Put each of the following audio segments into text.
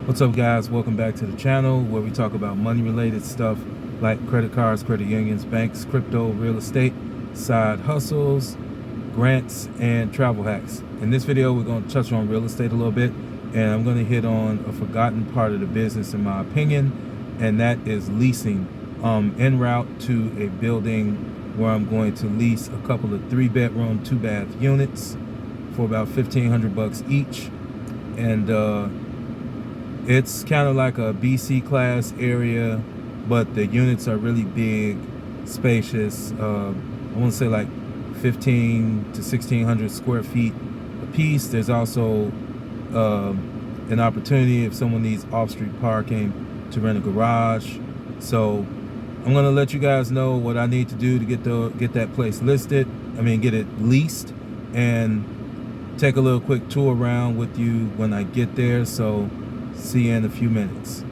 What's up, guys? Welcome back to the channel where we talk about money related stuff like credit cards, credit unions, banks, crypto, real estate, side hustles, grants, and travel hacks. In this video, we're going to touch on real estate a little bit, and I'm going to hit on a forgotten part of the business in my opinion, and that is leasing. En route to a building where I'm going to lease a couple of 3-bedroom, 2-bath units for about $1,500 each, and it's kind of like a BC class area, but the units are really big, spacious. I want to say like 15 to 1600 square feet a piece. There's also an opportunity if someone needs off-street parking to rent a garage. So I'm gonna let you guys know what I need to do to get that place listed. Get it leased, and take a little quick tour around with you when I get there. So see you in a few minutes.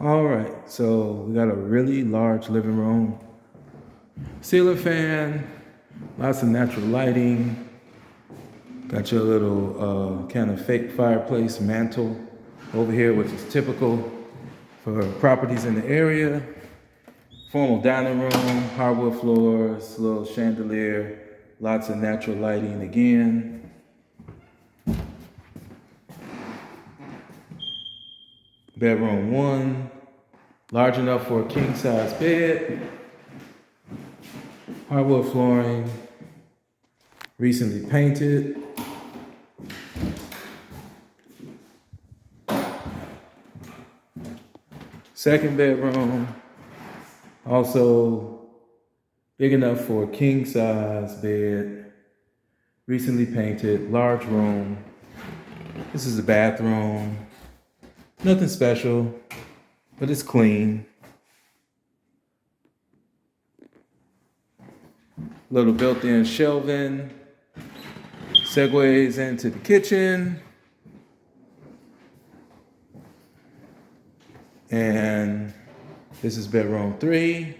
All right, so we got a really large living room, ceiling fan, lots of natural lighting. Got your little kind of fake fireplace mantle over here, which is typical for properties in the area. Formal dining room, hardwood floors, little chandelier, lots of natural lighting again. Bedroom 1, large enough for a king-size bed. Hardwood flooring, recently painted. Second bedroom, also big enough for a king-size bed, recently painted, large room. This is the bathroom. Nothing special, but it's clean. Little built-in shelving. Segues into the kitchen. And this is bedroom 3.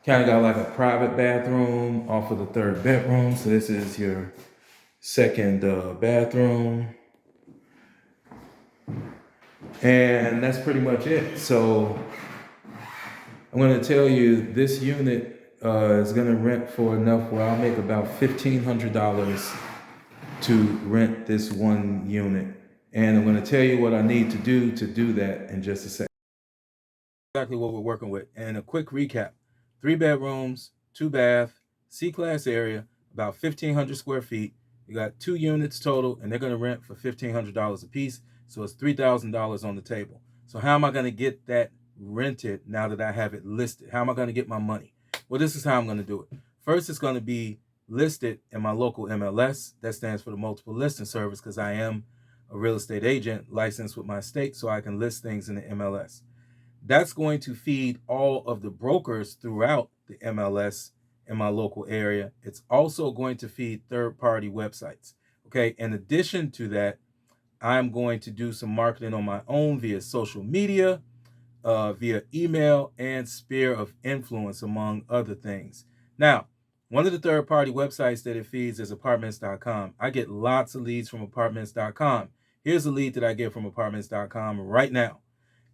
Kind of got like a private bathroom off of the 3rd bedroom. So this is your 2nd bathroom. And that's pretty much it. So I'm going to tell you this unit is going to rent for enough where I'll make about $1,500 to rent this one unit. And I'm going to tell you what I need to do that in just a second. Exactly what we're working with. And a quick recap: 3 bedrooms, 2 bath, C-class area, about 1,500 square feet. You got 2 units total, and they're going to rent for $1,500 a piece. So it's $3,000 on the table. So how am I going to get that rented now that I have it listed? How am I going to get my money? Well, this is how I'm going to do it. First, it's going to be listed in my local MLS. That stands for the multiple listing service, because I am a real estate agent licensed with my state, so I can list things in the MLS. That's going to feed all of the brokers throughout the MLS in my local area. It's also going to feed third-party websites. Okay, in addition to that, I'm going to do some marketing on my own via social media, via email, and sphere of influence, among other things. Now, one of the third-party websites that it feeds is apartments.com. I get lots of leads from apartments.com. Here's a lead that I get from apartments.com right now.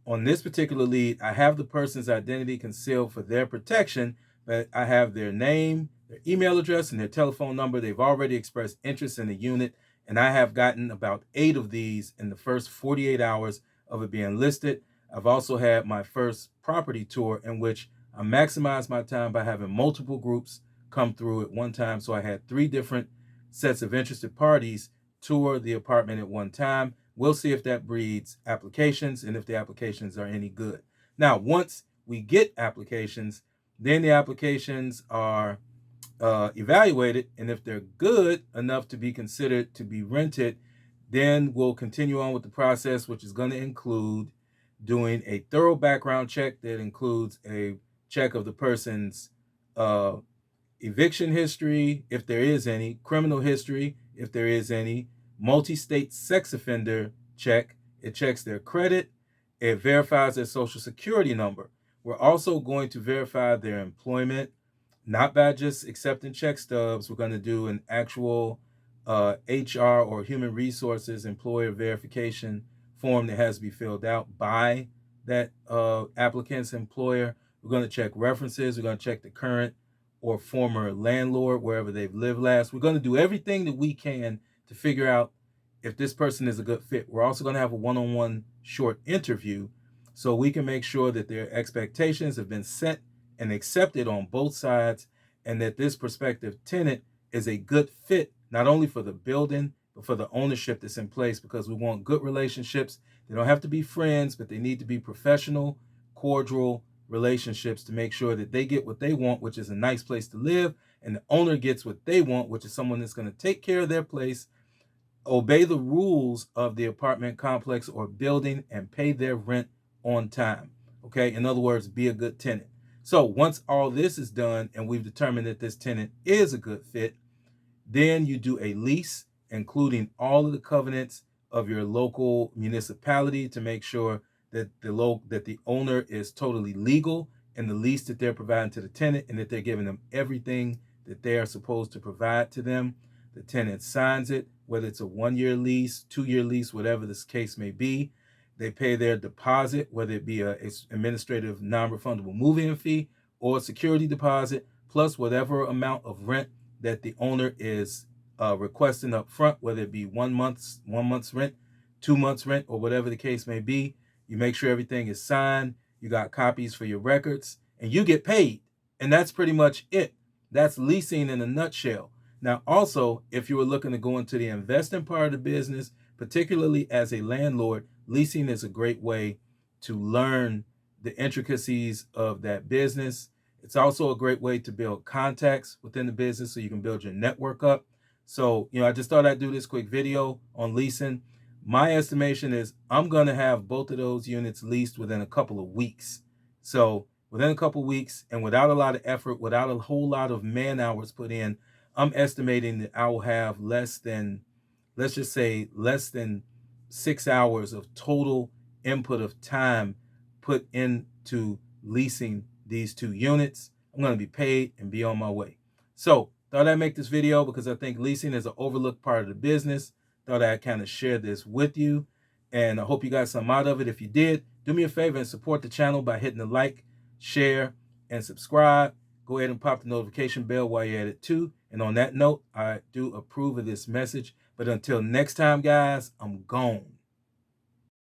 On this particular lead, I have the person's identity concealed for their protection, but I have their name, their email address, and their telephone number. They've already expressed interest in the unit, and I have gotten about 8 of these in the first 48 hours of it being listed. I've also had my first property tour, in which I maximized my time by having multiple groups come through at one time. So I had 3 different sets of interested parties tour the apartment at one time. We'll see if that breeds applications and if the applications are any good. Now, once we get applications, then the applications are evaluated, and if they're good enough to be considered to be rented, then we'll continue on with the process, which is going to include doing a thorough background check that includes a check of the person's eviction history, if there is any, criminal history, if there is any, multi-state sex offender check. It checks their credit. It verifies their social security number. We're also going to verify their employment, not by just accepting check stubs. We're going to do an actual HR or human resources employer verification form that has to be filled out by that applicant's employer. We're going to check references. We're going to check the current or former landlord, wherever they've lived last. We're going to do everything that we can to figure out if this person is a good fit. We're also going to have a one-on-one short interview so we can make sure that their expectations have been set and accepted on both sides, and that this prospective tenant is a good fit, not only for the building, but for the ownership that's in place, because we want good relationships. They don't have to be friends, but they need to be professional, cordial relationships to make sure that they get what they want, which is a nice place to live, and the owner gets what they want, which is someone that's going to take care of their place, obey the rules of the apartment complex or building, and pay their rent on time. Okay, in other words, be a good tenant. So once all this is done and we've determined that this tenant is a good fit, then you do a lease, including all of the covenants of your local municipality to make sure that the owner is totally legal in the lease that they're providing to the tenant, and that they're giving them everything that they are supposed to provide to them. The tenant signs it, whether it's a 1-year lease, 2-year lease, whatever this case may be. They pay their deposit, whether it be a administrative non-refundable move-in fee or a security deposit, plus whatever amount of rent that the owner is requesting up front, whether it be 1 month's rent, 2 months rent, or whatever the case may be. You make sure everything is signed. You got copies for your records, and you get paid. And that's pretty much it. That's leasing in a nutshell. Now, also, if you were looking to go into the investing part of the business, particularly as a landlord, leasing is a great way to learn the intricacies of that business. It's also a great way to build contacts within the business so you can build your network up. So, I just thought I'd do this quick video on leasing. My estimation is I'm going to have both of those units leased within a couple of weeks. So within a couple of weeks, and without a lot of effort, without a whole lot of man hours put in, I'm estimating that I will have let's just say less than 6 hours of total input of time put into leasing these 2 units. I'm going to be paid and be on my way. So thought I'd make this video because I think leasing is an overlooked part of the business. Thought I'd kind of share this with you, and I hope you got some out of it. If you did, do me a favor and support the channel by hitting the like, share, and subscribe. Go ahead and pop the notification bell while you're at it too. And on that note, I do approve of this message. But until next time, guys, I'm gone.